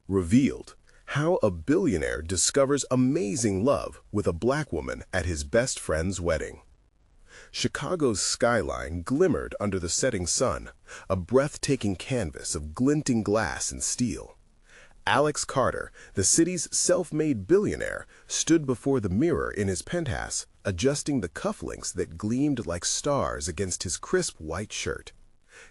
Revealed: how a billionaire discovers amazing love with a black woman at his best friend's wedding. Chicago's skyline glimmered under the setting sun, a breathtaking canvas of glinting glass and steel. Alex Carter, the city's self-made billionaire, stood before the mirror in his penthouse, adjusting the cufflinks that gleamed like stars against his crisp white shirt.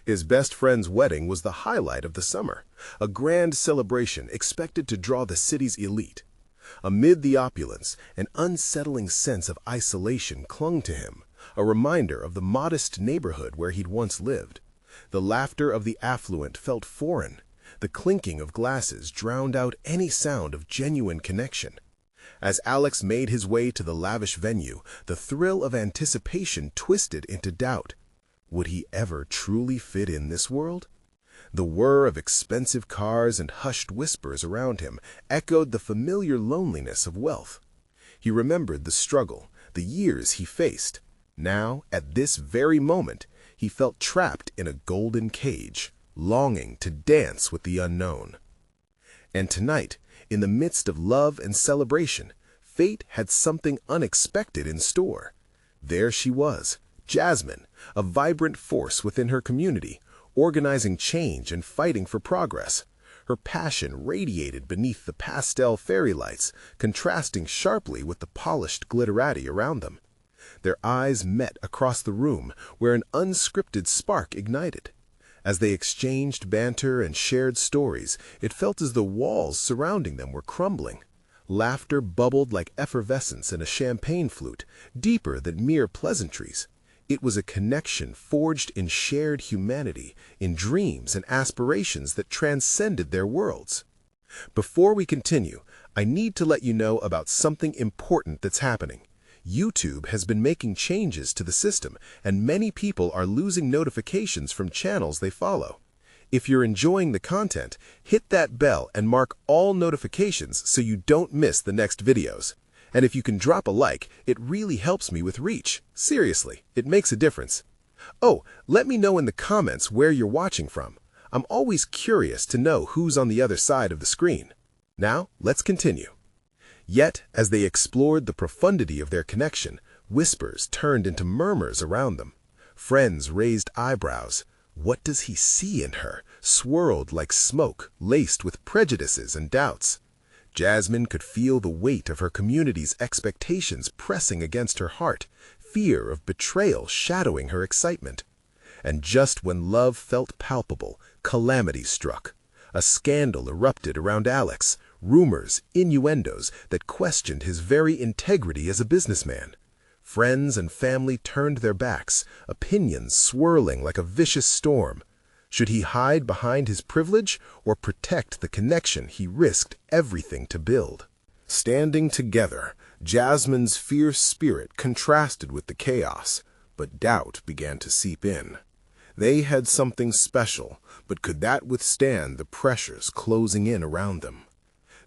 His best friend's wedding was the highlight of the summer, a grand celebration expected to draw the city's elite. Amid the opulence, an unsettling sense of isolation clung to him, a reminder of the modest neighborhood where he'd once lived. The laughter of the affluent felt foreign. The clinking of glasses drowned out any sound of genuine connection. As Alex made his way to the lavish venue, the thrill of anticipation twisted into doubt. Would he ever truly fit in this world? The whir of expensive cars and hushed whispers around him echoed the familiar loneliness of wealth. He remembered the struggle, the years he faced. Now, at this very moment, he felt trapped in a golden cage, longing to dance with the unknown. And tonight, in the midst of love and celebration, fate had something unexpected in store. There she was, Jasmine, a vibrant force within her community, organizing change and fighting for progress. Her passion radiated beneath the pastel fairy lights, contrasting sharply with the polished glitterati around them. Their eyes met across the room, where an unscripted spark ignited. As they exchanged banter and shared stories, it felt as though walls surrounding them were crumbling. Laughter bubbled like effervescence in a champagne flute, deeper than mere pleasantries. It was a connection forged in shared humanity, in dreams and aspirations that transcended their worlds. Before we continue, I need to let you know about something important that's happening. YouTube has been making changes to the system, and many people are losing notifications from channels they follow. If you're enjoying the content, hit that bell and mark all notifications so you don't miss the next videos. And if you can drop a like, it really helps me with reach. Seriously, it makes a difference. Oh, let me know in the comments where you're watching from. I'm always curious to know who's on the other side of the screen. Now, let's continue. Yet, as they explored the profundity of their connection, whispers turned into murmurs around them. Friends raised eyebrows. What does he see in her? Swirled like smoke, laced with prejudices and doubts. Jasmine could feel the weight of her community's expectations pressing against her heart, fear of betrayal shadowing her excitement. And just when love felt palpable, calamity struck. A scandal erupted around Alex, rumors, innuendos that questioned his very integrity as a businessman. Friends and family turned their backs, opinions swirling like a vicious storm. Should he hide behind his privilege or protect the connection he risked everything to build? Standing together, Jasmine's fierce spirit contrasted with the chaos, but doubt began to seep in. They had something special, but could that withstand the pressures closing in around them?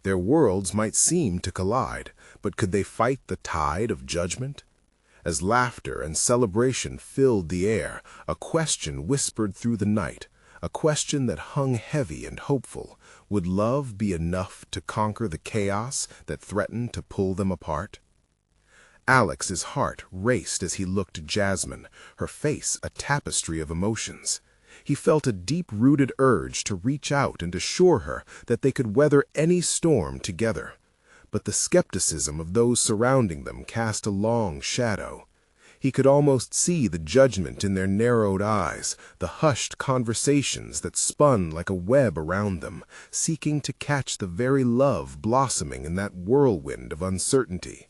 Their worlds might seem to collide, but could they fight the tide of judgment? As laughter and celebration filled the air, a question whispered through the night, a question that hung heavy and hopeful. Would love be enough to conquer the chaos that threatened to pull them apart? Alex's heart raced as he looked at Jasmine, her face a tapestry of emotions. He felt a deep-rooted urge to reach out and assure her that they could weather any storm together. But the skepticism of those surrounding them cast a long shadow. He could almost see the judgment in their narrowed eyes, the hushed conversations that spun like a web around them, seeking to catch the very love blossoming in that whirlwind of uncertainty.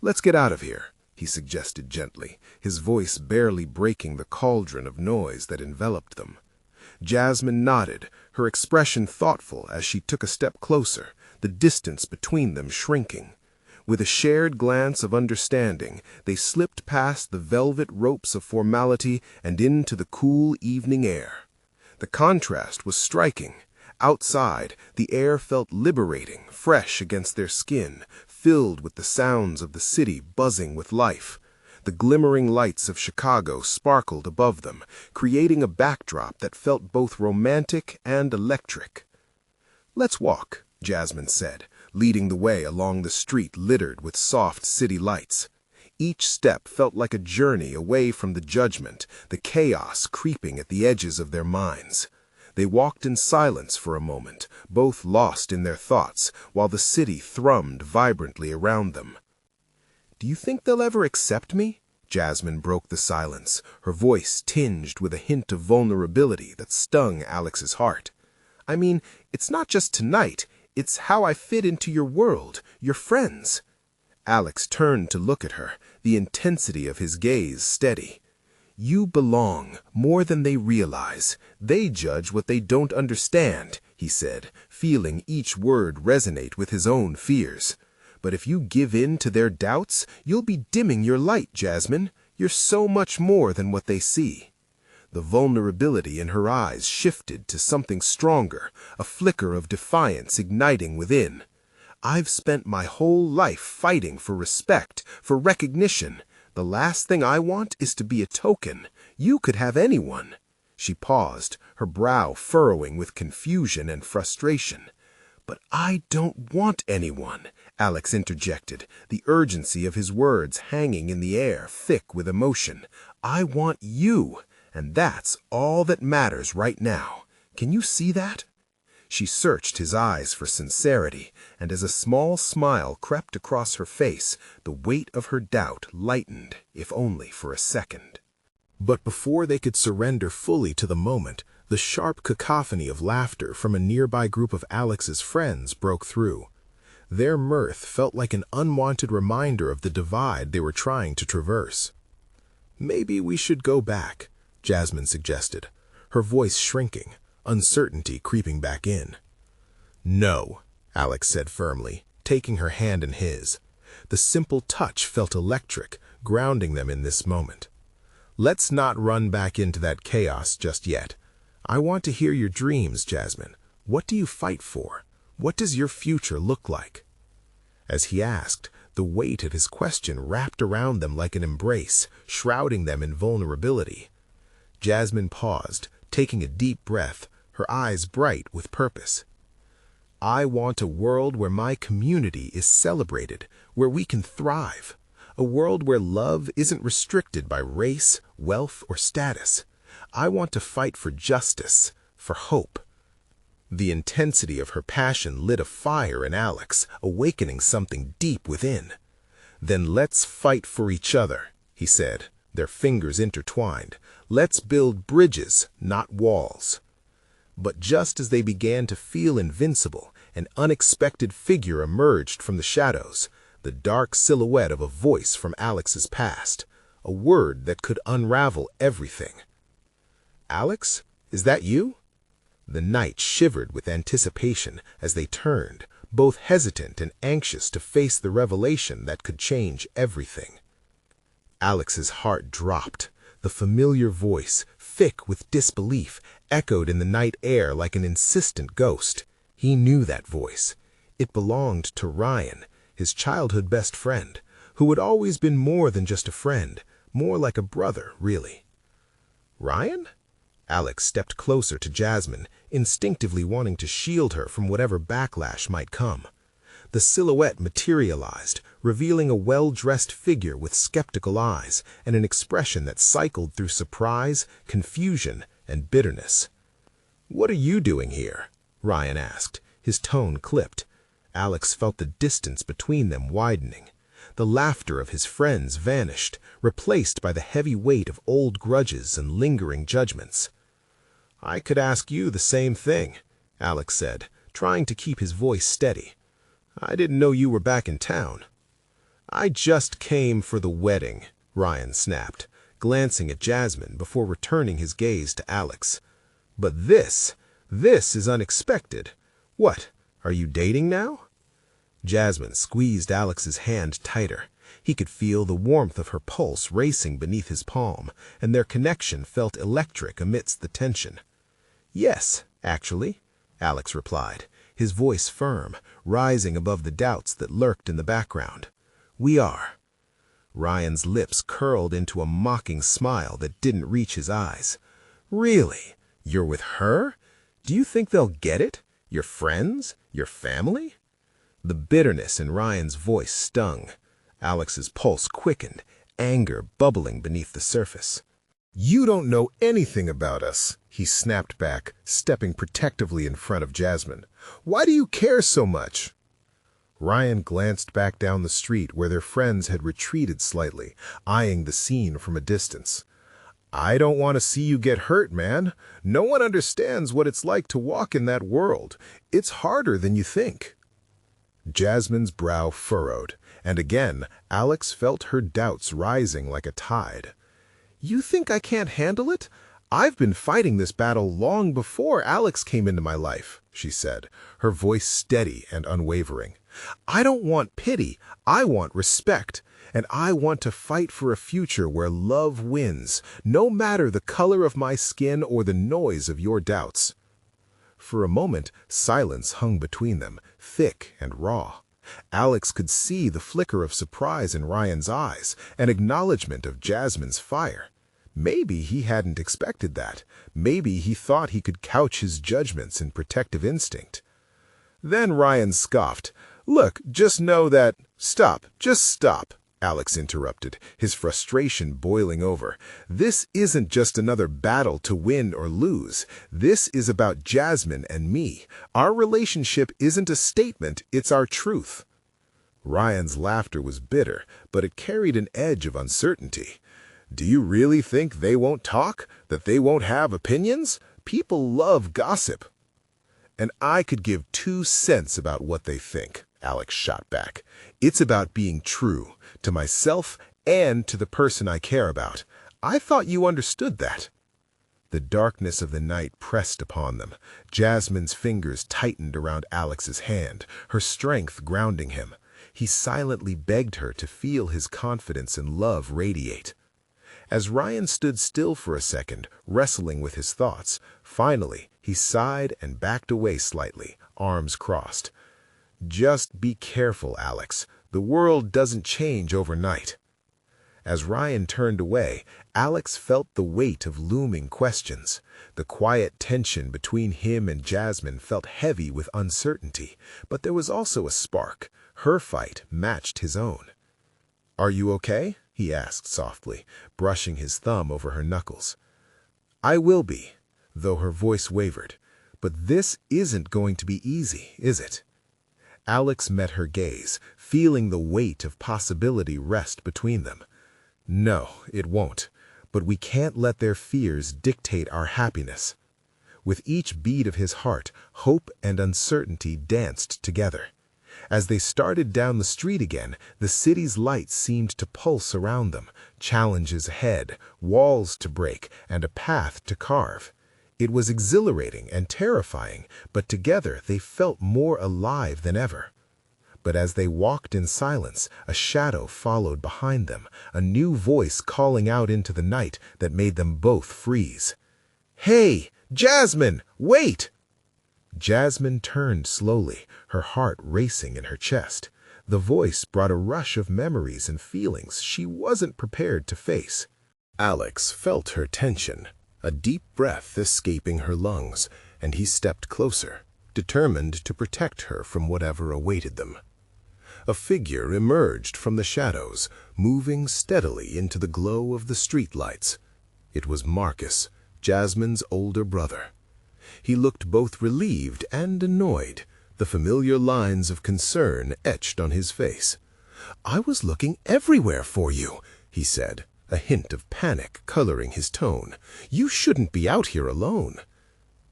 "Let's get out of here," he suggested gently, his voice barely breaking the cauldron of noise that enveloped them. Jasmine nodded, her expression thoughtful as she took a step closer, the distance between them shrinking. With a shared glance of understanding, they slipped past the velvet ropes of formality and into the cool evening air. The contrast was striking. Outside, the air felt liberating, fresh against their skin, filled with the sounds of the city buzzing with life. The glimmering lights of Chicago sparkled above them, creating a backdrop that felt both romantic and electric. "Let's walk," Jasmine said, leading the way along the street littered with soft city lights. Each step felt like a journey away from the judgment, the chaos creeping at the edges of their minds. They walked in silence for a moment, both lost in their thoughts, while the city thrummed vibrantly around them. "Do you think they'll ever accept me?" Jasmine broke the silence, her voice tinged with a hint of vulnerability that stung Alex's heart. "I mean, it's not just tonight, it's how I fit into your world, your friends." Alex turned to look at her, the intensity of his gaze steady. "You belong more than they realize. They judge what they don't understand," he said, feeling each word resonate with his own fears. "But if you give in to their doubts, you'll be dimming your light, Jasmine. You're so much more than what they see." The vulnerability in her eyes shifted to something stronger, a flicker of defiance igniting within. "I've spent my whole life fighting for respect, for recognition. The last thing I want is to be a token. You could have anyone." She paused, her brow furrowing with confusion and frustration. "But I don't want anyone," Alex interjected, the urgency of his words hanging in the air, thick with emotion. "I want you, and that's all that matters right now. Can you see that?" She searched his eyes for sincerity, and as a small smile crept across her face, the weight of her doubt lightened, if only for a second. But before they could surrender fully to the moment, the sharp cacophony of laughter from a nearby group of Alex's friends broke through. Their mirth felt like an unwanted reminder of the divide they were trying to traverse. "Maybe we should go back," Jasmine suggested, her voice shrinking, uncertainty creeping back in. "No," Alex said firmly, taking her hand in his. The simple touch felt electric, grounding them in this moment. "Let's not run back into that chaos just yet. I want to hear your dreams, Jasmine. What do you fight for? What does your future look like?" As he asked, the weight of his question wrapped around them like an embrace, shrouding them in vulnerability. Jasmine paused, taking a deep breath, her eyes bright with purpose. "I want a world where my community is celebrated, where we can thrive. A world where love isn't restricted by race, wealth, or status. I want to fight for justice, for hope." The intensity of her passion lit a fire in Alex, awakening something deep within. "Then let's fight for each other," he said, their fingers intertwined. "Let's build bridges, not walls." But just as they began to feel invincible, an unexpected figure emerged from the shadows, the dark silhouette of a voice from Alex's past, a word that could unravel everything. "Alex, is that you?" The night shivered with anticipation as they turned, both hesitant and anxious to face the revelation that could change everything. Alex's heart dropped. The familiar voice, thick with disbelief, echoed in the night air like an insistent ghost. He knew that voice. It belonged to Ryan, his childhood best friend, who had always been more than just a friend, more like a brother, really. "Ryan?" Alex stepped closer to Jasmine, instinctively wanting to shield her from whatever backlash might come. The silhouette materialized, revealing a well-dressed figure with skeptical eyes and an expression that cycled through surprise, confusion, and bitterness. "What are you doing here?" Ryan asked, his tone clipped. Alex felt the distance between them widening. The laughter of his friends vanished, replaced by the heavy weight of old grudges and lingering judgments. "I could ask you the same thing," Alex said, trying to keep his voice steady. "I didn't know you were back in town." "I just came for the wedding," Ryan snapped, glancing at Jasmine before returning his gaze to Alex. "But this is unexpected. What, are you dating now?" Jasmine squeezed Alex's hand tighter. He could feel the warmth of her pulse racing beneath his palm, and their connection felt electric amidst the tension. "Yes, actually," Alex replied, his voice firm, rising above the doubts that lurked in the background. "We are." Ryan's lips curled into a mocking smile that didn't reach his eyes. "Really? You're with her? Do you think they'll get it? Your friends? Your family? The bitterness in Ryan's voice stung. Alex's pulse quickened, anger bubbling beneath the surface. "You don't know anything about us," he snapped back, stepping protectively in front of Jasmine. "Why do you care so much?" Ryan glanced back down the street where their friends had retreated slightly, eyeing the scene from a distance. "I don't want to see you get hurt, man. No one understands what it's like to walk in that world. It's harder than you think." Jasmine's brow furrowed, and again Alex felt her doubts rising like a tide. "You think I can't handle it? I've been fighting this battle long before Alex came into my life," she said, her voice steady and unwavering. "I don't want pity, I want respect, and I want to fight for a future where love wins, no matter the color of my skin or the noise of your doubts." For a moment, silence hung between them, thick and raw. Alex could see the flicker of surprise in Ryan's eyes, an acknowledgement of Jasmine's fire. Maybe he hadn't expected that. Maybe he thought he could couch his judgments in protective instinct. Then Ryan scoffed. "Look, just know that—" "Stop, just stop," Alex interrupted, his frustration boiling over. "This isn't just another battle to win or lose. This is about Jasmine and me. Our relationship isn't a statement, it's our truth." Ryan's laughter was bitter, but it carried an edge of uncertainty. "Do you really think they won't talk? That they won't have opinions? People love gossip." "And I could give 2 cents about what they think," Alex shot back. "It's about being true, to myself and to the person I care about. I thought you understood that." The darkness of the night pressed upon them. Jasmine's fingers tightened around Alex's hand, her strength grounding him. He silently begged her to feel his confidence and love radiate. As Ryan stood still for a second, wrestling with his thoughts, finally he sighed and backed away slightly, arms crossed. "Just be careful, Alex. The world doesn't change overnight." As Ryan turned away, Alex felt the weight of looming questions. The quiet tension between him and Jasmine felt heavy with uncertainty, but there was also a spark. Her fight matched his own. "Are you okay?" he asked softly, brushing his thumb over her knuckles. "I will be," though her voice wavered. "But this isn't going to be easy, is it?" Alex met her gaze, feeling the weight of possibility rest between them. "No, it won't. But we can't let their fears dictate our happiness." With each beat of his heart, hope and uncertainty danced together. As they started down the street again, the city's lights seemed to pulse around them, challenges ahead, walls to break, and a path to carve. It was exhilarating and terrifying, but together they felt more alive than ever. But as they walked in silence, a shadow followed behind them, a new voice calling out into the night that made them both freeze. "Hey, Jasmine, wait!" Jasmine turned slowly, her heart racing in her chest. The voice brought a rush of memories and feelings she wasn't prepared to face. Alex felt her tension, a deep breath escaping her lungs, and he stepped closer, determined to protect her from whatever awaited them. A figure emerged from the shadows, moving steadily into the glow of the streetlights. It was Marcus, Jasmine's older brother. He looked both relieved and annoyed, the familiar lines of concern etched on his face. "I was looking everywhere for you," he said, a hint of panic coloring his tone. "You shouldn't be out here alone."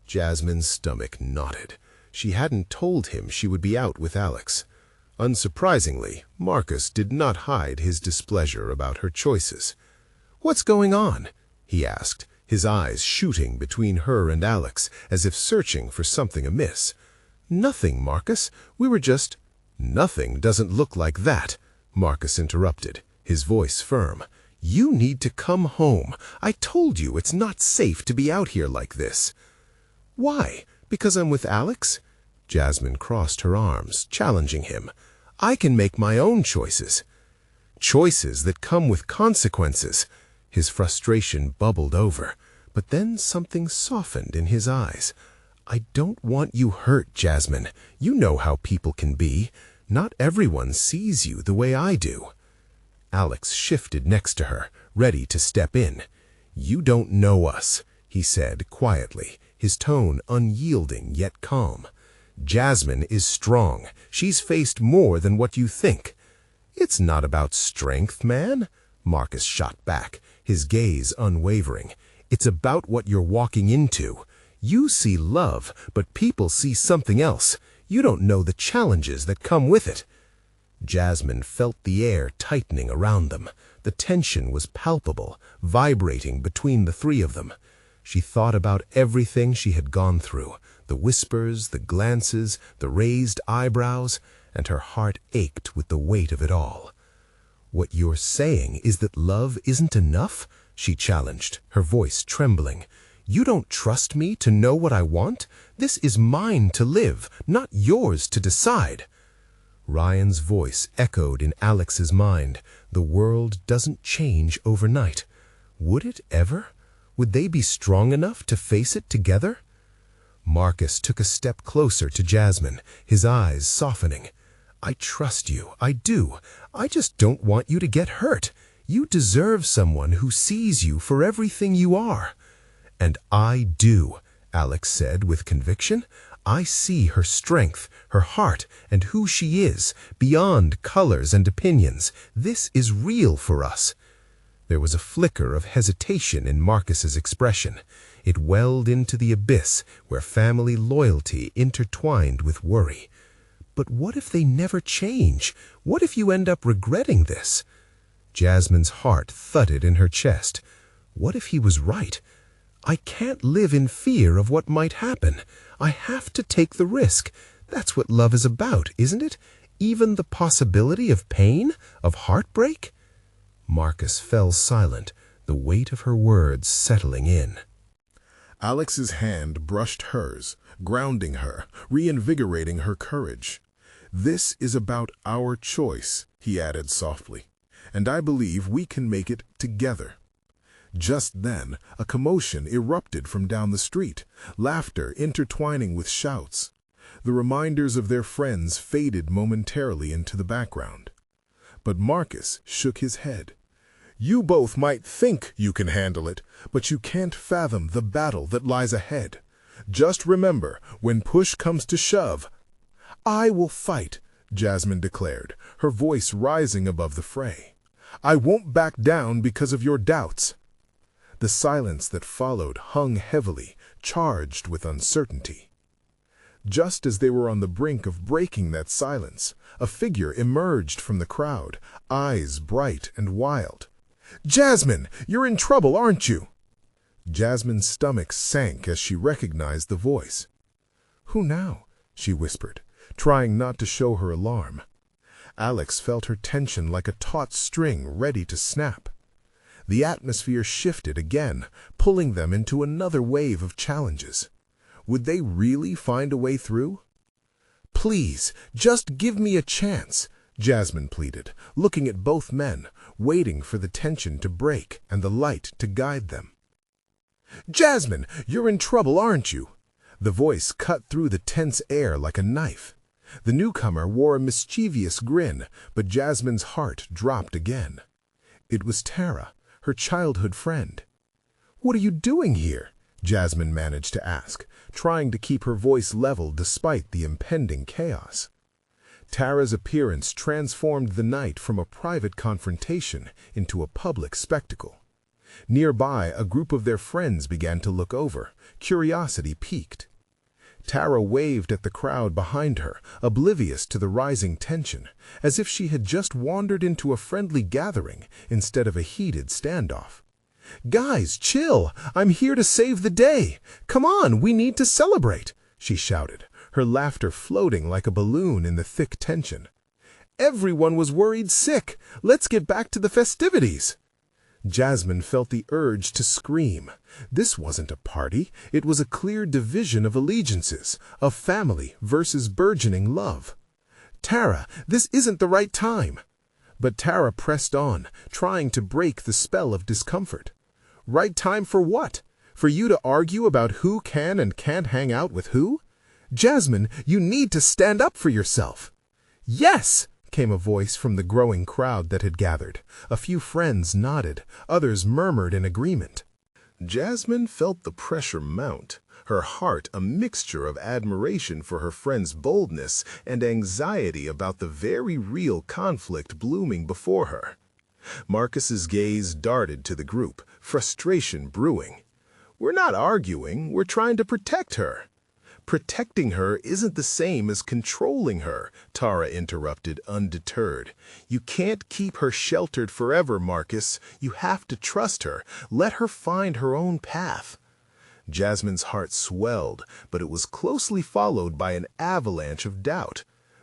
Jasmine's stomach knotted. She hadn't told him she would be out with Alex. Unsurprisingly, Marcus did not hide his displeasure about her choices. "What's going on?" he asked, his eyes shooting between her and Alex, as if searching for something amiss. "Nothing, Marcus. We were just—" "Nothing doesn't look like that," Marcus interrupted, his voice firm. "You need to come home. I told you it's not safe to be out here like this." "Why? Because I'm with Alex?" Jasmine crossed her arms, challenging him. "I can make my own choices." "Choices that come with consequences." His frustration bubbled over, but then something softened in his eyes. I don't want you hurt, Jasmine. You know how people can be. Not everyone sees you the way I do. Alex shifted next to her, ready to step in. You don't know us, he said quietly, his tone unyielding yet calm. Jasmine is strong. She's faced more than what you think. It's not about strength, man, Marcus shot back, his gaze unwavering. It's about what you're walking into. You see love, but people see something else. You don't know the challenges that come with it. Jasmine felt the air tightening around them. The tension was palpable, vibrating between the three of them. She thought about everything she had gone through, the whispers, the glances, the raised eyebrows, and her heart ached with the weight of it all. What you're saying is that love isn't enough? She challenged, her voice trembling. You don't trust me to know what I want? This is mine to live, not yours to decide. Ryan's voice echoed in Alex's mind. The world doesn't change overnight. Would it ever? Would they be strong enough to face it together? Marcus took a step closer to Jasmine, his eyes softening. I trust you, I do. I just don't want you to get hurt. You deserve someone who sees you for everything you are. And I do, Alex said with conviction. I see her strength, her heart, and who she is, beyond colors and opinions. This is real for us. There was a flicker of hesitation in Marcus's expression. It welled into the abyss where family loyalty intertwined with worry. But what if they never change? What if you end up regretting this? Jasmine's heart thudded in her chest. What if he was right? I can't live in fear of what might happen. I have to take the risk. That's what love is about, isn't it? Even the possibility of pain, of heartbreak? Marcus fell silent, the weight of her words settling in. Alex's hand brushed hers, grounding her, reinvigorating her courage. This is about our choice, he added softly, and I believe we can make it together. Just then, a commotion erupted from down the street, laughter intertwining with shouts. The reminders of their friends faded momentarily into the background. But Marcus shook his head. You both might think you can handle it, but you can't fathom the battle that lies ahead. Just remember, when push comes to shove, I will fight, Jasmine declared, her voice rising above the fray. I won't back down because of your doubts. The silence that followed hung heavily, charged with uncertainty. Just as they were on the brink of breaking that silence, a figure emerged from the crowd, eyes bright and wild. Jasmine, you're in trouble, aren't you? Jasmine's stomach sank as she recognized the voice. Who now? She whispered, trying not to show her alarm. Alex felt her tension like a taut string ready to snap. The atmosphere shifted again, pulling them into another wave of challenges. Would they really find a way through? Please, just give me a chance, Jasmine pleaded, looking at both men, waiting for the tension to break and the light to guide them. Jasmine, you're in trouble, aren't you? The voice cut through the tense air like a knife. The newcomer wore a mischievous grin, but Jasmine's heart dropped again. It was Tara, her childhood friend. What are you doing here? Jasmine managed to ask, trying to keep her voice level despite the impending chaos. Tara's appearance transformed the night from a private confrontation into a public spectacle. Nearby, a group of their friends began to look over, curiosity piqued. Tara waved at the crowd behind her, oblivious to the rising tension, as if she had just wandered into a friendly gathering instead of a heated standoff. Guys, chill! I'm here to save the day! Come on, we need to celebrate! She shouted, her laughter floating like a balloon in the thick tension. Everyone was worried sick! Let's get back to the festivities! Jasmine felt the urge to scream. This wasn't a party. It was a clear division of allegiances, of family versus burgeoning love. Tara, this isn't the right time. But Tara pressed on, trying to break the spell of discomfort. Right time for what? For you to argue about who can and can't hang out with who? Jasmine, you need to stand up for yourself." "Yes!" came a voice from the growing crowd that had gathered. A few friends nodded, others murmured in agreement. Jasmine felt the pressure mount, her heart a mixture of admiration for her friend's boldness and anxiety about the very real conflict blooming before her. Marcus's gaze darted to the group, frustration brewing. "We're not arguing, we're trying to protect her." "Protecting her isn't the same as controlling her," Tara interrupted, undeterred. "You can't keep her sheltered forever, Marcus. You have to trust her. Let her find her own path." Jasmine's heart swelled, but it was closely followed by an avalanche of doubt.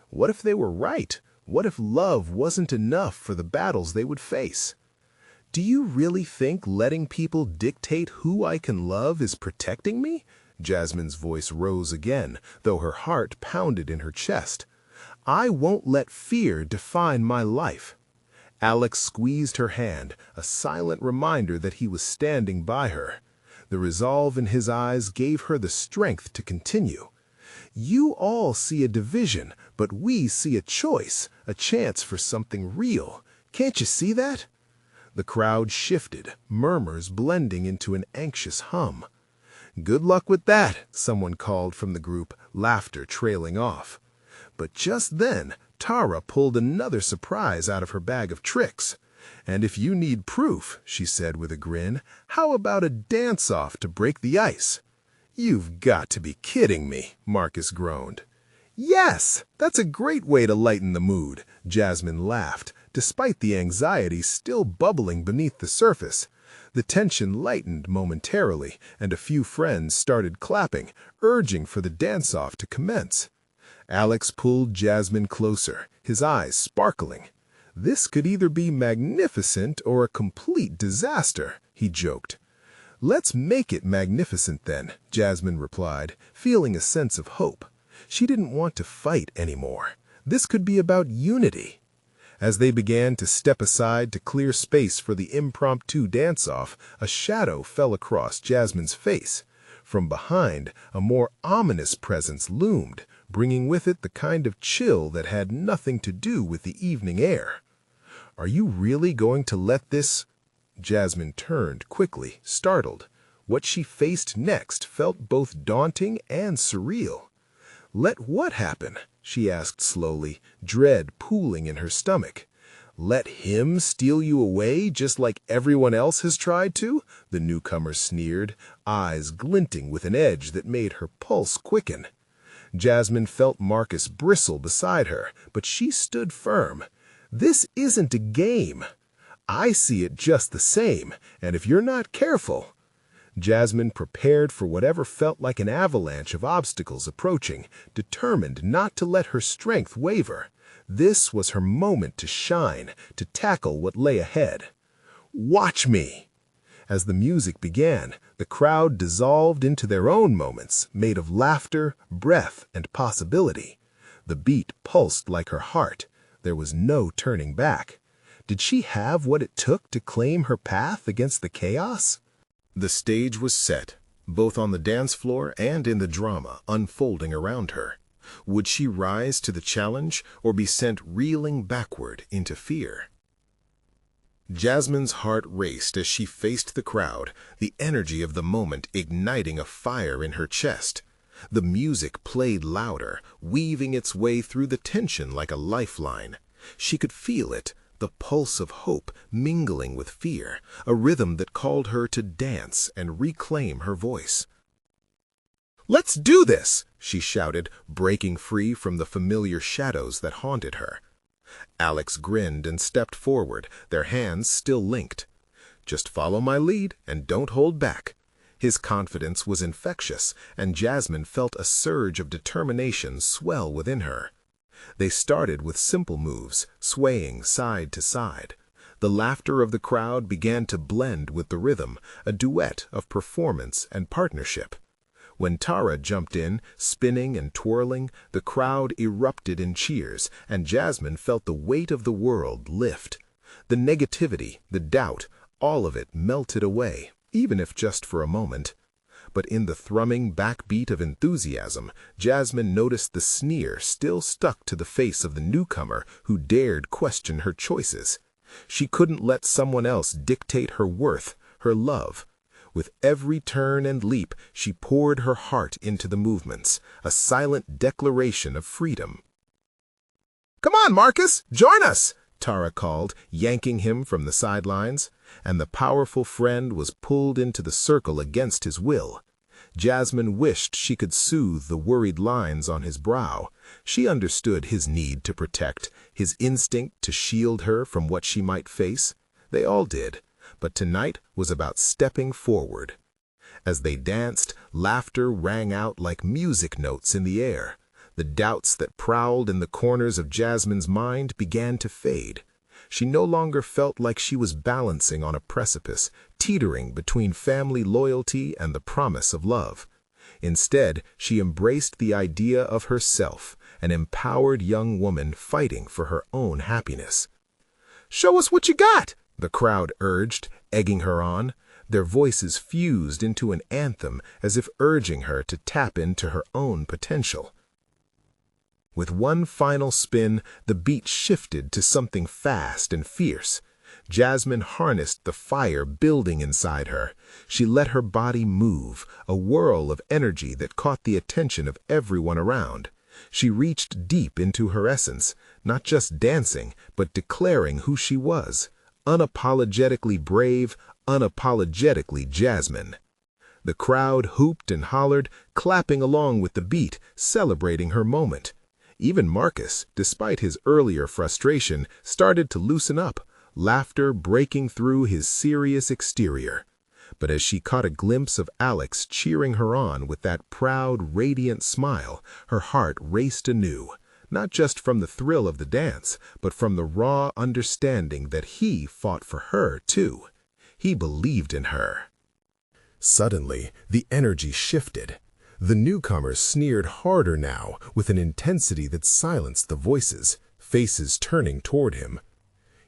What if they were right? What if love wasn't enough for the battles they would face? "Do you really think letting people dictate who I can love is protecting me?" Jasmine's voice rose again, though her heart pounded in her chest. "I won't let fear define my life." Alex squeezed her hand, a silent reminder that he was standing by her. The resolve in his eyes gave her the strength to continue. "You all see a division, but we see a choice, a chance for something real. Can't you see that?" The crowd shifted, murmurs blending into an anxious hum. "Good luck with that," someone called from the group, laughter trailing off. But just then, Tara pulled another surprise out of her bag of tricks. "And if you need proof," she said with a grin, "how about a dance-off to break the ice?" "You've got to be kidding me," Marcus groaned. "Yes, that's a great way to lighten the mood," Jasmine laughed, despite the anxiety still bubbling beneath the surface. The tension lightened momentarily, and a few friends started clapping, urging for the dance-off to commence. Alex pulled Jasmine closer, his eyes sparkling. "This could either be magnificent or a complete disaster," he joked. "Let's make it magnificent then," Jasmine replied, feeling a sense of hope. She didn't want to fight anymore. This could be about unity. As they began to step aside to clear space for the impromptu dance-off, a shadow fell across Jasmine's face. From behind, a more ominous presence loomed, bringing with it the kind of chill that had nothing to do with the evening air. "Are you really going to let this—" Jasmine turned quickly, startled. What she faced next felt both daunting and surreal. "Let what happen?" she asked slowly, dread pooling in her stomach. "Let him steal you away just like everyone else has tried to?" the newcomer sneered, eyes glinting with an edge that made her pulse quicken. Jasmine felt Marcus bristle beside her, but she stood firm. "This isn't a game. I see it just the same, and if you're not careful—" Jasmine prepared for whatever felt like an avalanche of obstacles approaching, determined not to let her strength waver. This was her moment to shine, to tackle what lay ahead. "Watch me!" As the music began, the crowd dissolved into their own moments, made of laughter, breath, and possibility. The beat pulsed like her heart. There was no turning back. Did she have what it took to claim her path against the chaos? The stage was set, both on the dance floor and in the drama unfolding around her. Would she rise to the challenge or be sent reeling backward into fear? Jasmine's heart raced as she faced the crowd, the energy of the moment igniting a fire in her chest. The music played louder, weaving its way through the tension like a lifeline. She could feel it, the pulse of hope mingling with fear, a rhythm that called her to dance and reclaim her voice. "Let's do this!" she shouted, breaking free from the familiar shadows that haunted her. Alex grinned and stepped forward, their hands still linked. "Just follow my lead and don't hold back." His confidence was infectious, and Jasmine felt a surge of determination swell within her. They started with simple moves, swaying side to side. The laughter of the crowd began to blend with the rhythm, a duet of performance and partnership. When Tara jumped in, spinning and twirling, the crowd erupted in cheers, and Jasmine felt the weight of the world lift. The negativity, the doubt, all of it melted away, even if just for a moment. But in the thrumming backbeat of enthusiasm, Jasmine noticed the sneer still stuck to the face of the newcomer who dared question her choices. She couldn't let someone else dictate her worth, her love. With every turn and leap, she poured her heart into the movements, a silent declaration of freedom. "Come on, Marcus, join us!" Tara called, yanking him from the sidelines, and the powerful friend was pulled into the circle against his will. Jasmine wished she could soothe the worried lines on his brow. She understood his need to protect, his instinct to shield her from what she might face. They all did, but tonight was about stepping forward. As they danced, laughter rang out like music notes in the air. The doubts that prowled in the corners of Jasmine's mind began to fade. She no longer felt like she was balancing on a precipice, teetering between family loyalty and the promise of love. Instead, she embraced the idea of herself, an empowered young woman fighting for her own happiness. "Show us what you got," the crowd urged, egging her on. Their voices fused into an anthem as if urging her to tap into her own potential. With one final spin, the beat shifted to something fast and fierce. Jasmine harnessed the fire building inside her. She let her body move, a whirl of energy that caught the attention of everyone around. She reached deep into her essence, not just dancing, but declaring who she was. Unapologetically brave, unapologetically Jasmine. The crowd hooped and hollered, clapping along with the beat, celebrating her moment. Even Marcus, despite his earlier frustration, started to loosen up, laughter breaking through his serious exterior. But as she caught a glimpse of Alex cheering her on with that proud, radiant smile, her heart raced anew, not just from the thrill of the dance, but from the raw understanding that he fought for her, too. He believed in her. Suddenly, the energy shifted. The newcomers sneered harder now, with an intensity that silenced the voices, faces turning toward him.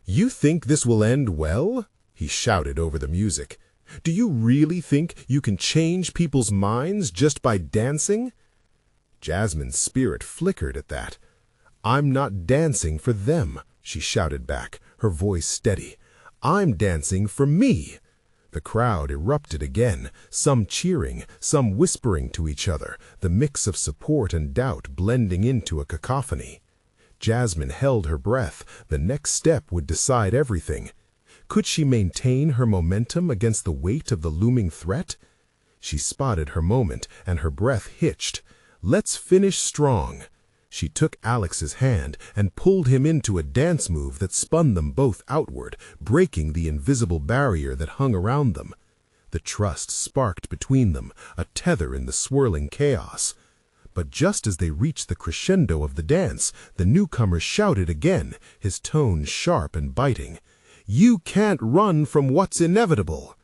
"You think this will end well?" he shouted over the music. "Do you really think you can change people's minds just by dancing?" Jasmine's spirit flickered at that. "I'm not dancing for them," she shouted back, her voice steady. "I'm dancing for me." The crowd erupted again, some cheering, some whispering to each other, the mix of support and doubt blending into a cacophony. Jasmine held her breath. The next step would decide everything. Could she maintain her momentum against the weight of the looming threat? She spotted her moment, and her breath hitched. "Let's finish strong." She took Alex's hand and pulled him into a dance move that spun them both outward, breaking the invisible barrier that hung around them. The trust sparked between them, a tether in the swirling chaos. But just as they reached the crescendo of the dance, the newcomer shouted again, his tone sharp and biting. "You can't run from what's inevitable."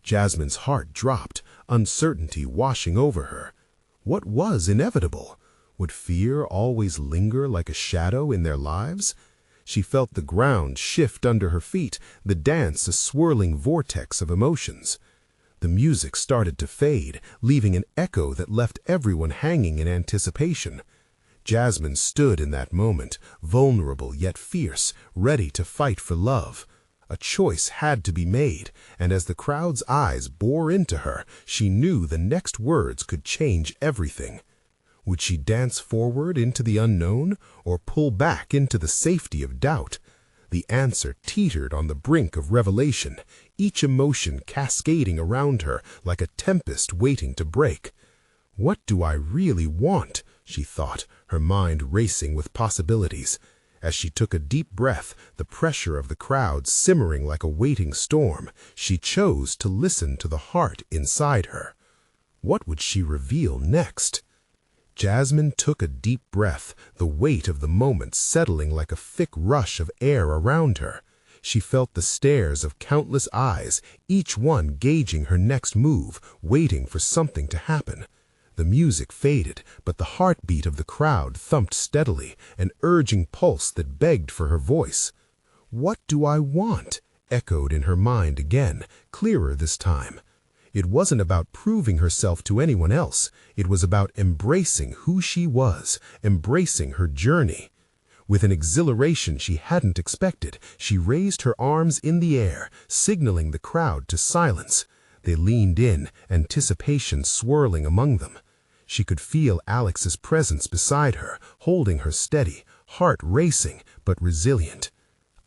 Jasmine's heart dropped, uncertainty washing over her. What was inevitable? Would fear always linger like a shadow in their lives? She felt the ground shift under her feet, the dance a swirling vortex of emotions. The music started to fade, leaving an echo that left everyone hanging in anticipation. Jasmine stood in that moment, vulnerable yet fierce, ready to fight for love. A choice had to be made, and as the crowd's eyes bore into her, she knew the next words could change everything. Would she dance forward into the unknown, or pull back into the safety of doubt? The answer teetered on the brink of revelation, each emotion cascading around her like a tempest waiting to break. "What do I really want?" she thought, her mind racing with possibilities. As she took a deep breath, the pressure of the crowd simmering like a waiting storm, she chose to listen to the heart inside her. What would she reveal next? Jasmine took a deep breath, the weight of the moment settling like a thick rush of air around her. She felt the stares of countless eyes, each one gauging her next move, waiting for something to happen. The music faded, but the heartbeat of the crowd thumped steadily, an urging pulse that begged for her voice. "What do I want?" echoed in her mind again, clearer this time. It wasn't about proving herself to anyone else. It was about embracing who she was, embracing her journey. With an exhilaration she hadn't expected, she raised her arms in the air, signaling the crowd to silence. They leaned in, anticipation swirling among them. She could feel Alex's presence beside her, holding her steady, heart racing, but resilient.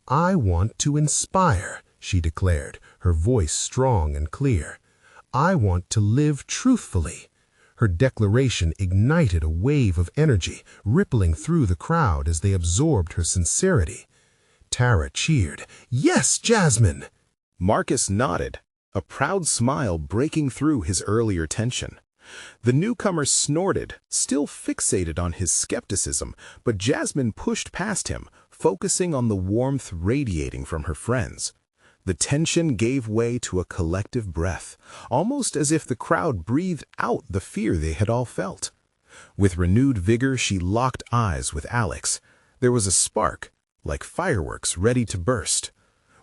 "I want to inspire," she declared, her voice strong and clear. "I want to live truthfully." Her declaration ignited a wave of energy, rippling through the crowd as they absorbed her sincerity. Tara cheered, "Yes, Jasmine!" Marcus nodded, a proud smile breaking through his earlier tension. The newcomer snorted, still fixated on his skepticism, but Jasmine pushed past him, focusing on the warmth radiating from her friends. The tension gave way to a collective breath, almost as if the crowd breathed out the fear they had all felt. With renewed vigor, she locked eyes with Alex. There was a spark, like fireworks ready to burst.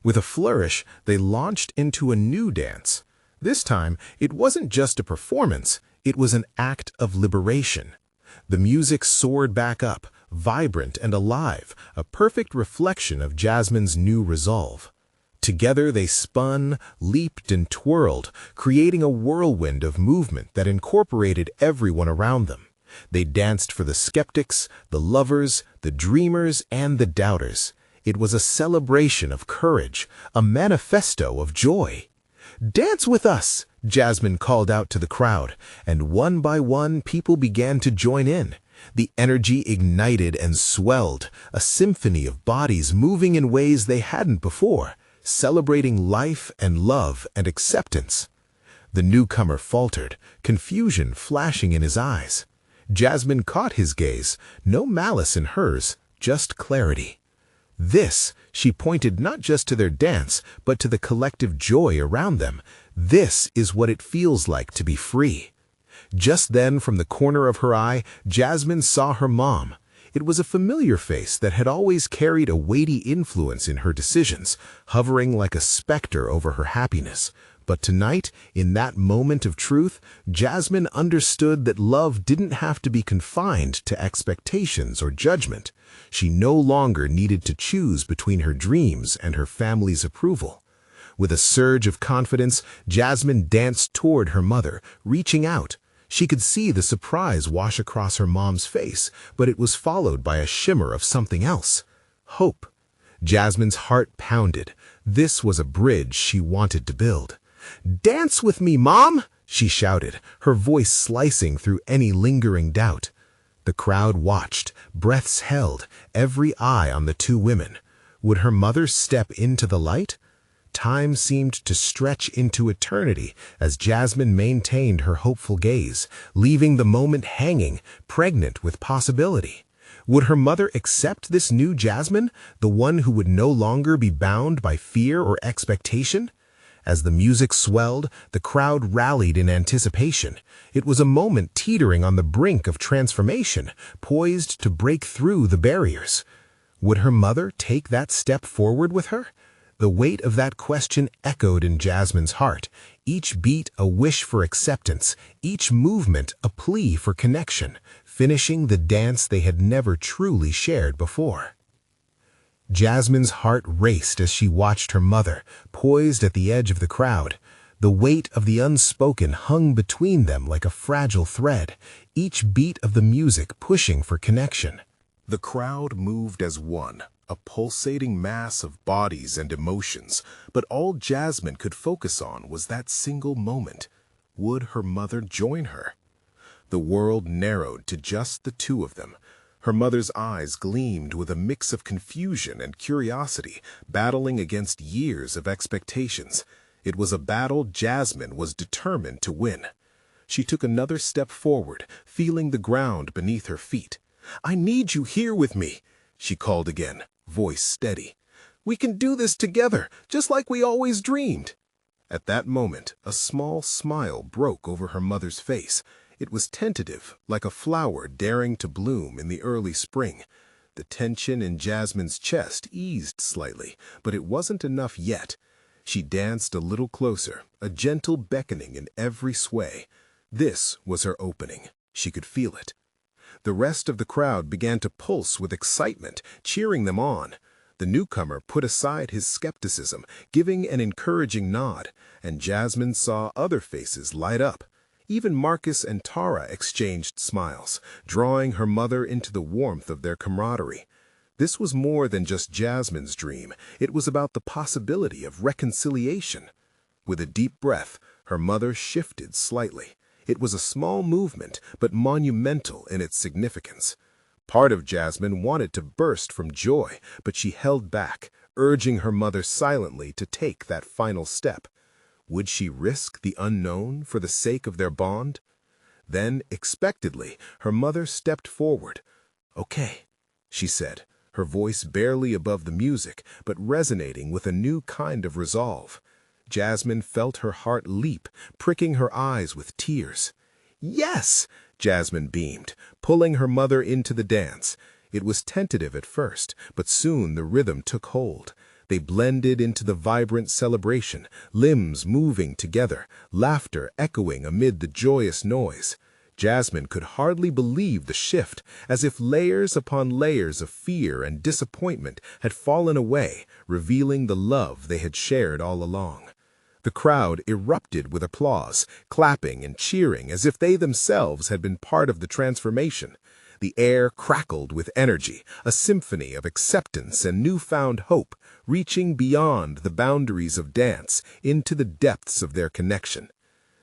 With a flourish, they launched into a new dance. This time, it wasn't just a performance, it was an act of liberation. The music soared back up, vibrant and alive, a perfect reflection of Jasmine's new resolve. Together they spun, leaped, and twirled, creating a whirlwind of movement that incorporated everyone around them. They danced for the skeptics, the lovers, the dreamers, and the doubters. It was a celebration of courage, a manifesto of joy. "Dance with us!" Jasmine called out to the crowd, and one by one people began to join in. The energy ignited and swelled, a symphony of bodies moving in ways they hadn't before, celebrating life and love and acceptance. The newcomer faltered, confusion flashing in his eyes. Jasmine caught his gaze, no malice in hers, just clarity. This, she pointed not just to their dance, but to the collective joy around them. This is what it feels like to be free. Just then, from the corner of her eye, Jasmine saw her mom. It was a familiar face that had always carried a weighty influence in her decisions, hovering like a specter over her happiness. But tonight, in that moment of truth, Jasmine understood that love didn't have to be confined to expectations or judgment. She no longer needed to choose between her dreams and her family's approval. With a surge of confidence, Jasmine danced toward her mother, reaching out. She could see the surprise wash across her mom's face, but it was followed by a shimmer of something else. Hope. Jasmine's heart pounded. This was a bridge she wanted to build. "Dance with me, Mom!" she shouted, her voice slicing through any lingering doubt. The crowd watched, breaths held, every eye on the two women. Would her mother step into the light? Time seemed to stretch into eternity as Jasmine maintained her hopeful gaze, leaving the moment hanging, pregnant with possibility. Would her mother accept this new Jasmine, the one who would no longer be bound by fear or expectation? As the music swelled, the crowd rallied in anticipation. It was a moment teetering on the brink of transformation, poised to break through the barriers. Would her mother take that step forward with her? The weight of that question echoed in Jasmine's heart, each beat a wish for acceptance, each movement a plea for connection, finishing the dance they had never truly shared before. Jasmine's heart raced as she watched her mother, poised at the edge of the crowd. The weight of the unspoken hung between them like a fragile thread, each beat of the music pushing for connection. The crowd moved as one, a pulsating mass of bodies and emotions, but all Jasmine could focus on was that single moment. Would her mother join her? The world narrowed to just the two of them. Her mother's eyes gleamed with a mix of confusion and curiosity, battling against years of expectations. It was a battle Jasmine was determined to win. She took another step forward, feeling the ground beneath her feet. "I need you here with me," she called again, voice steady. "We can do this together, just like we always dreamed." At that moment, a small smile broke over her mother's face. It was tentative, like a flower daring to bloom in the early spring. The tension in Jasmine's chest eased slightly, but it wasn't enough yet. She danced a little closer, a gentle beckoning in every sway. This was her opening. She could feel it. The rest of the crowd began to pulse with excitement, cheering them on. The newcomer put aside his skepticism, giving an encouraging nod, and Jasmine saw other faces light up. Even Marcus and Tara exchanged smiles, drawing her mother into the warmth of their camaraderie. This was more than just Jasmine's dream. It was about the possibility of reconciliation. With a deep breath, her mother shifted slightly. It was a small movement, but monumental in its significance. Part of Jasmine wanted to burst from joy, but she held back, urging her mother silently to take that final step. Would she risk the unknown for the sake of their bond? Then, expectedly, her mother stepped forward. "Okay," she said, her voice barely above the music, but resonating with a new kind of resolve. Jasmine felt her heart leap, pricking her eyes with tears. "Yes!" Jasmine beamed, pulling her mother into the dance. It was tentative at first, but soon the rhythm took hold. They blended into the vibrant celebration, limbs moving together, laughter echoing amid the joyous noise. Jasmine could hardly believe the shift, as if layers upon layers of fear and disappointment had fallen away, revealing the love they had shared all along. The crowd erupted with applause, clapping and cheering as if they themselves had been part of the transformation. The air crackled with energy, a symphony of acceptance and newfound hope, reaching beyond the boundaries of dance into the depths of their connection.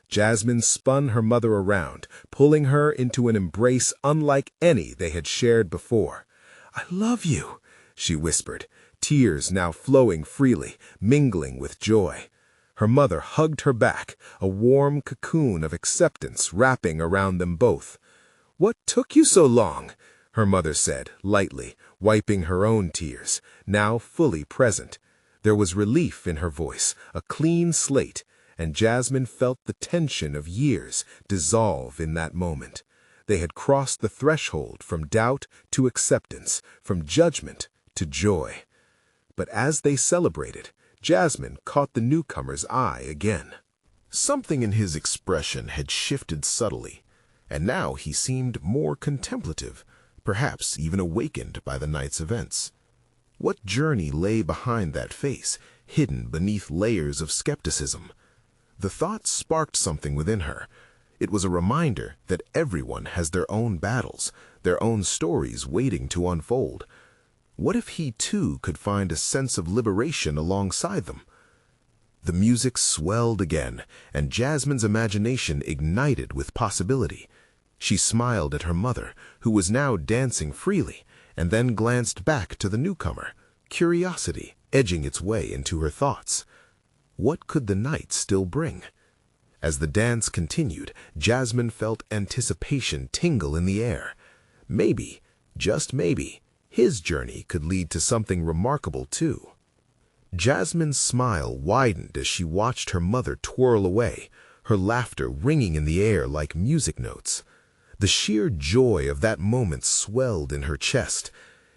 Jasmine spun her mother around, pulling her into an embrace unlike any they had shared before. "I love you," she whispered, tears now flowing freely, mingling with joy. Her mother hugged her back, a warm cocoon of acceptance wrapping around them both. "What took you so long?" her mother said, lightly, wiping her own tears, now fully present. There was relief in her voice, a clean slate, and Jasmine felt the tension of years dissolve in that moment. They had crossed the threshold from doubt to acceptance, from judgment to joy. But as they celebrated, Jasmine caught the newcomer's eye again. Something in his expression had shifted subtly, and now he seemed more contemplative, perhaps even awakened by the night's events. What journey lay behind that face, hidden beneath layers of skepticism? The thought sparked something within her. It was a reminder that everyone has their own battles, their own stories waiting to unfold. What if he too could find a sense of liberation alongside them? The music swelled again, and Jasmine's imagination ignited with possibility. She smiled at her mother, who was now dancing freely, and then glanced back to the newcomer, curiosity edging its way into her thoughts. What could the night still bring? As the dance continued, Jasmine felt anticipation tingle in the air. Maybe, just maybe, his journey could lead to something remarkable too. Jasmine's smile widened as she watched her mother twirl away, her laughter ringing in the air like music notes. The sheer joy of that moment swelled in her chest.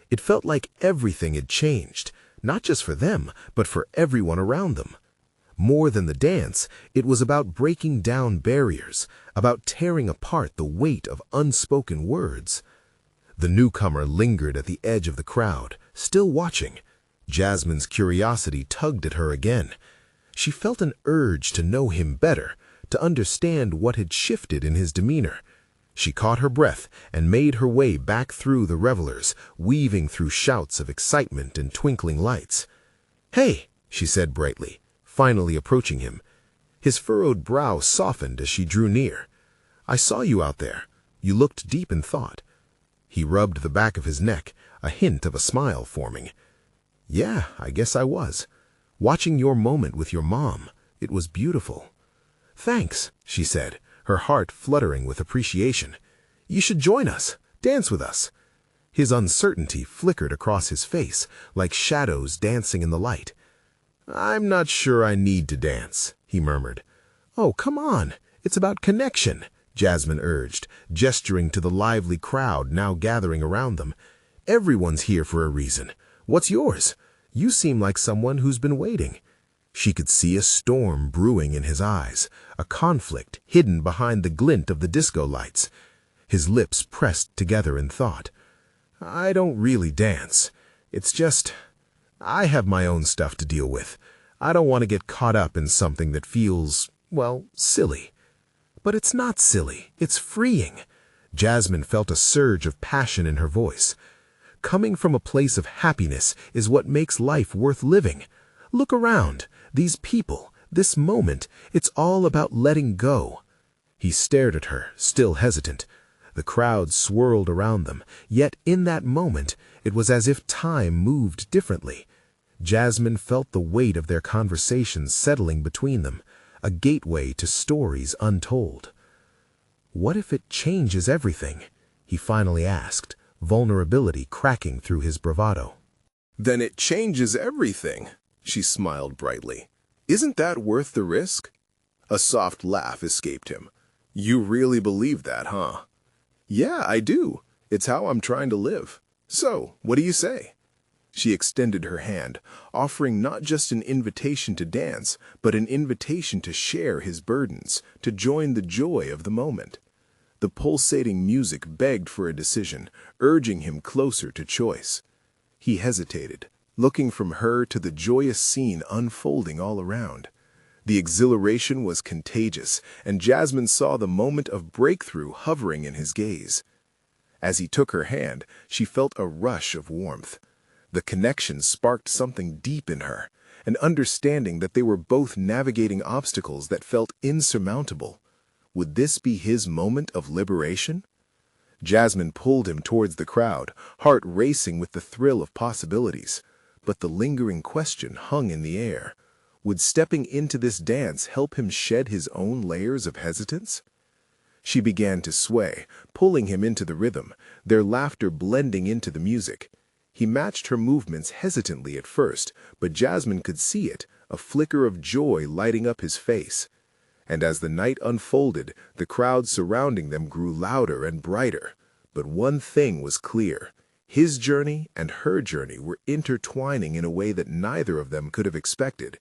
It felt like everything had changed, not just for them, but for everyone around them. More than the dance, it was about breaking down barriers, about tearing apart the weight of unspoken words. The newcomer lingered at the edge of the crowd, still watching. Jasmine's curiosity tugged at her again. She felt an urge to know him better, to understand what had shifted in his demeanor. She caught her breath and made her way back through the revelers, weaving through shouts of excitement and twinkling lights. "Hey," she said brightly, finally approaching him. His furrowed brow softened as she drew near. "I saw you out there. You looked deep in thought." He rubbed the back of his neck, a hint of a smile forming. "Yeah, I guess I was. Watching your moment with your mom, it was beautiful." "Thanks," she said, her heart fluttering with appreciation. "You should join us, dance with us." His uncertainty flickered across his face, like shadows dancing in the light. "I'm not sure I need to dance," he murmured. "Oh, come on, it's about connection," Jasmine urged, gesturing to the lively crowd now gathering around them. "Everyone's here for a reason. What's yours? You seem like someone who's been waiting." She could see a storm brewing in his eyes, a conflict hidden behind the glint of the disco lights. His lips pressed together in thought. I don't really dance. It's just, I have my own stuff to deal with. I don't want to get caught up in something that feels, well, silly. But it's not silly. It's freeing. Jasmine felt a surge of passion in her voice. Coming from a place of happiness is what makes life worth living. Look around. These people, this moment, it's all about letting go. He stared at her, still hesitant. The crowd swirled around them, yet in that moment, it was as if time moved differently. Jasmine felt the weight of their conversations settling between them, a gateway to stories untold. What if it changes everything? He finally asked, vulnerability cracking through his bravado. Then it changes everything, she smiled brightly. Isn't that worth the risk? A soft laugh escaped him. You really believe that, huh? Yeah, I do. It's how I'm trying to live. So, what do you say? She extended her hand, offering not just an invitation to dance, but an invitation to share his burdens, to join the joy of the moment. The pulsating music begged for a decision, urging him closer to choice. He hesitated, looking from her to the joyous scene unfolding all around. The exhilaration was contagious, and Jasmine saw the moment of breakthrough hovering in his gaze. As he took her hand, she felt a rush of warmth. The connection sparked something deep in her, an understanding that they were both navigating obstacles that felt insurmountable. Would this be his moment of liberation? Jasmine pulled him towards the crowd, heart racing with the thrill of possibilities. But the lingering question hung in the air. Would stepping into this dance help him shed his own layers of hesitance? She began to sway, pulling him into the rhythm, their laughter blending into the music. He matched her movements hesitantly at first, but Jasmine could see it, a flicker of joy lighting up his face. And as the night unfolded, the crowd surrounding them grew louder and brighter. But one thing was clear. His journey and her journey were intertwining in a way that neither of them could have expected.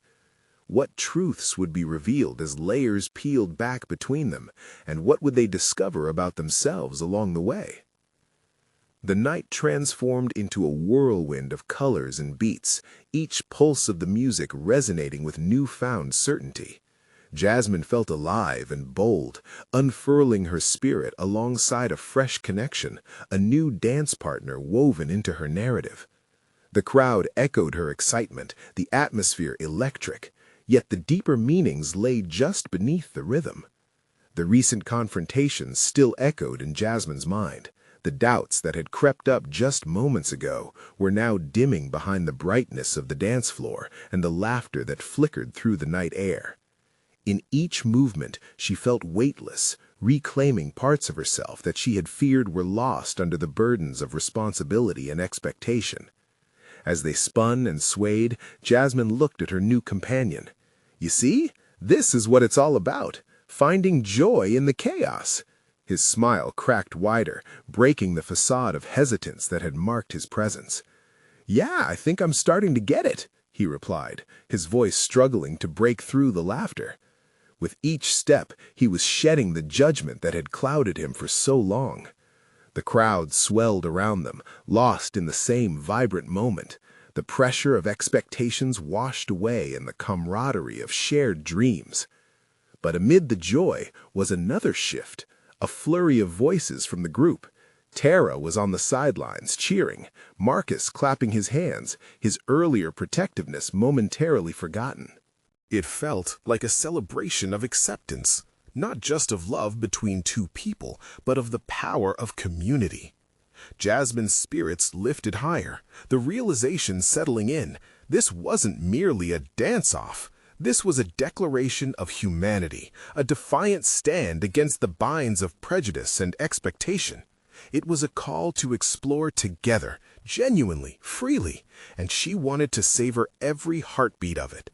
What truths would be revealed as layers peeled back between them, and what would they discover about themselves along the way? The night transformed into a whirlwind of colors and beats, each pulse of the music resonating with newfound certainty. Jasmine felt alive and bold, unfurling her spirit alongside a fresh connection, a new dance partner woven into her narrative. The crowd echoed her excitement, the atmosphere electric, yet the deeper meanings lay just beneath the rhythm. The recent confrontations still echoed in Jasmine's mind. The doubts that had crept up just moments ago were now dimming behind the brightness of the dance floor and the laughter that flickered through the night air. In each movement, she felt weightless, reclaiming parts of herself that she had feared were lost under the burdens of responsibility and expectation. As they spun and swayed, Jasmine looked at her new companion. You see, this is what it's all about, finding joy in the chaos. His smile cracked wider, breaking the facade of hesitance that had marked his presence. Yeah, I think I'm starting to get it, he replied, his voice struggling to break through the laughter. With each step, he was shedding the judgment that had clouded him for so long. The crowd swelled around them, lost in the same vibrant moment. The pressure of expectations washed away in the camaraderie of shared dreams. But amid the joy was another shift, a flurry of voices from the group. Tara was on the sidelines, cheering, Marcus clapping his hands, his earlier protectiveness momentarily forgotten. It felt like a celebration of acceptance, not just of love between two people, but of the power of community. Jasmine's spirits lifted higher, the realization settling in. This wasn't merely a dance-off. This was a declaration of humanity, a defiant stand against the binds of prejudice and expectation. It was a call to explore together, genuinely, freely, and she wanted to savor every heartbeat of it.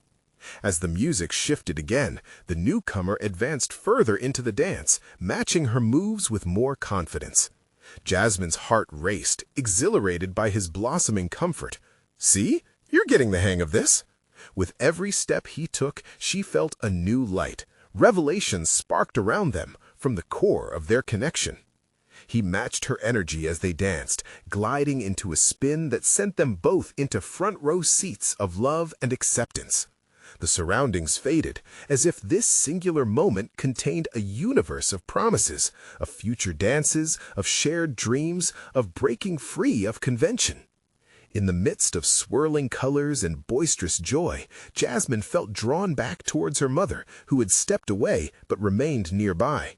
As the music shifted again, the newcomer advanced further into the dance, matching her moves with more confidence. Jasmine's heart raced, exhilarated by his blossoming comfort. See? You're getting the hang of this. With every step he took, she felt a new light. Revelations sparked around them from the core of their connection. He matched her energy as they danced, gliding into a spin that sent them both into front-row seats of love and acceptance. The surroundings faded, as if this singular moment contained a universe of promises, of future dances, of shared dreams, of breaking free of convention. In the midst of swirling colors and boisterous joy, Jasmine felt drawn back towards her mother, who had stepped away but remained nearby.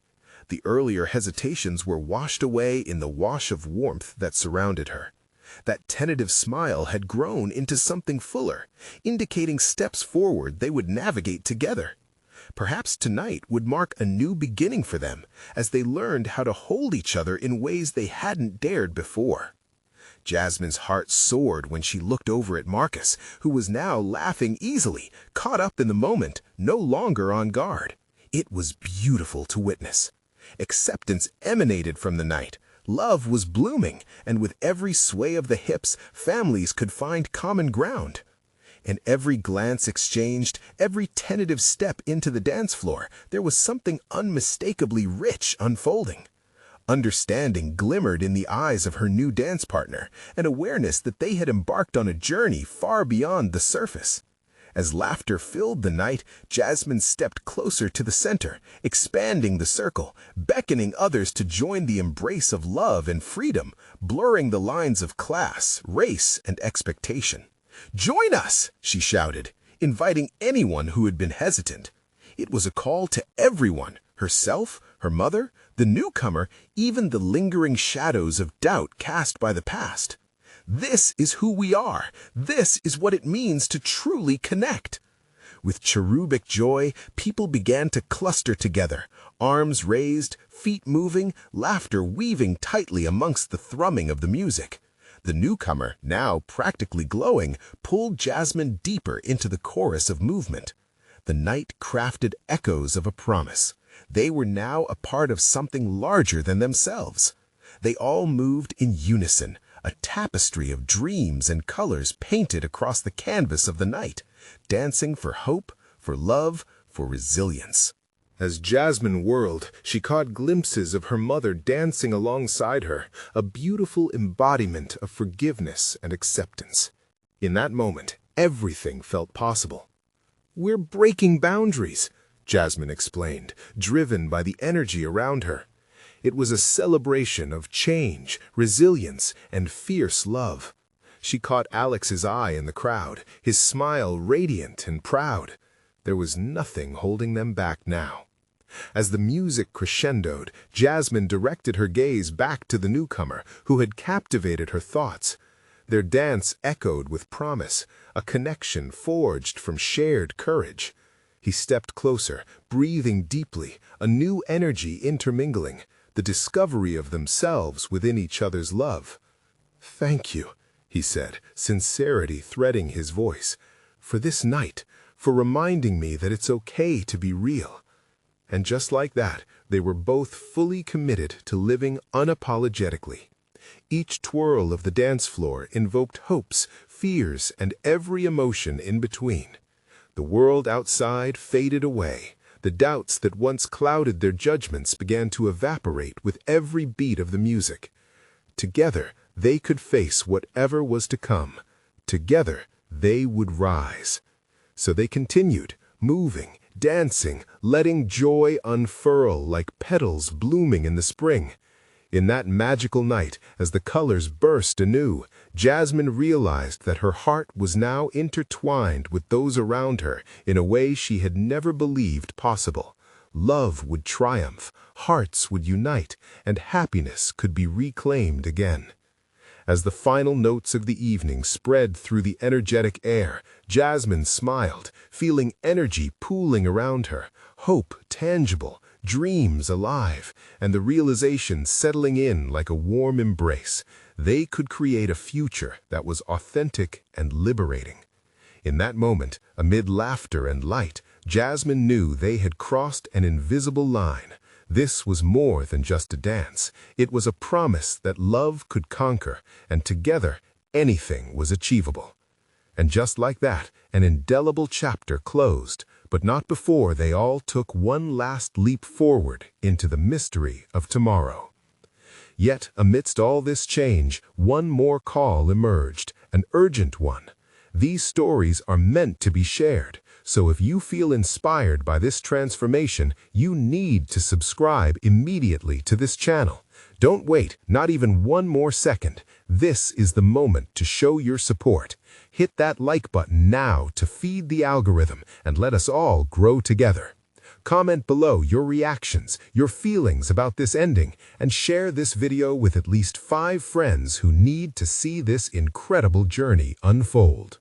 The earlier hesitations were washed away in the wash of warmth that surrounded her. That tentative smile had grown into something fuller, indicating steps forward they would navigate together. Perhaps tonight would mark a new beginning for them, as they learned how to hold each other in ways they hadn't dared before. Jasmine's heart soared when she looked over at Marcus, who was now laughing easily, caught up in the moment, no longer on guard. It was beautiful to witness. Acceptance emanated from the night. Love was blooming, and with every sway of the hips, families could find common ground. And every glance exchanged, every tentative step into the dance floor, there was something unmistakably rich unfolding. Understanding glimmered in the eyes of her new dance partner, an awareness that they had embarked on a journey far beyond the surface. As laughter filled the night, Jasmine stepped closer to the center, expanding the circle, beckoning others to join the embrace of love and freedom, blurring the lines of class, race, and expectation. "Join us!" she shouted, inviting anyone who had been hesitant. It was a call to everyone, herself, her mother, the newcomer, even the lingering shadows of doubt cast by the past. This is who we are. This is what it means to truly connect. With cherubic joy, people began to cluster together, arms raised, feet moving, laughter weaving tightly amongst the thrumming of the music. The newcomer, now practically glowing, pulled Jasmine deeper into the chorus of movement. The night crafted echoes of a promise. They were now a part of something larger than themselves. They all moved in unison, a tapestry of dreams and colors painted across the canvas of the night, dancing for hope, for love, for resilience. As Jasmine whirled, she caught glimpses of her mother dancing alongside her, a beautiful embodiment of forgiveness and acceptance. In that moment, everything felt possible. "We're breaking boundaries," Jasmine explained, driven by the energy around her. It was a celebration of change, resilience, and fierce love. She caught Alex's eye in the crowd, his smile radiant and proud. There was nothing holding them back now. As the music crescendoed, Jasmine directed her gaze back to the newcomer, who had captivated her thoughts. Their dance echoed with promise, a connection forged from shared courage. He stepped closer, breathing deeply, a new energy intermingling, the discovery of themselves within each other's love. "Thank you," he said, sincerity threading his voice, "for this night, for reminding me that it's okay to be real." And just like that, they were both fully committed to living unapologetically. Each twirl of the dance floor invoked hopes, fears, and every emotion in between. The world outside faded away. The doubts that once clouded their judgments began to evaporate with every beat of the music. Together, they could face whatever was to come. Together, they would rise. So they continued, moving, dancing, letting joy unfurl like petals blooming in the spring. In that magical night, as the colors burst anew, Jasmine realized that her heart was now intertwined with those around her in a way she had never believed possible. Love would triumph, hearts would unite, and happiness could be reclaimed again. As the final notes of the evening spread through the energetic air, Jasmine smiled, feeling energy pooling around her, hope tangible, dreams alive, and the realization settling in like a warm embrace. They could create a future that was authentic and liberating. In that moment, amid laughter and light, Jasmine knew they had crossed an invisible line. This was more than just a dance. It was a promise that love could conquer, and together anything was achievable. And just like that, an indelible chapter closed, but not before they all took one last leap forward into the mystery of tomorrow. Yet, amidst all this change, one more call emerged, an urgent one. These stories are meant to be shared, so if you feel inspired by this transformation, you need to subscribe immediately to this channel. Don't wait, not even one more second. This is the moment to show your support. Hit that like button now to feed the algorithm and let us all grow together. Comment below your reactions, your feelings about this ending, and share this video with at least 5 friends who need to see this incredible journey unfold.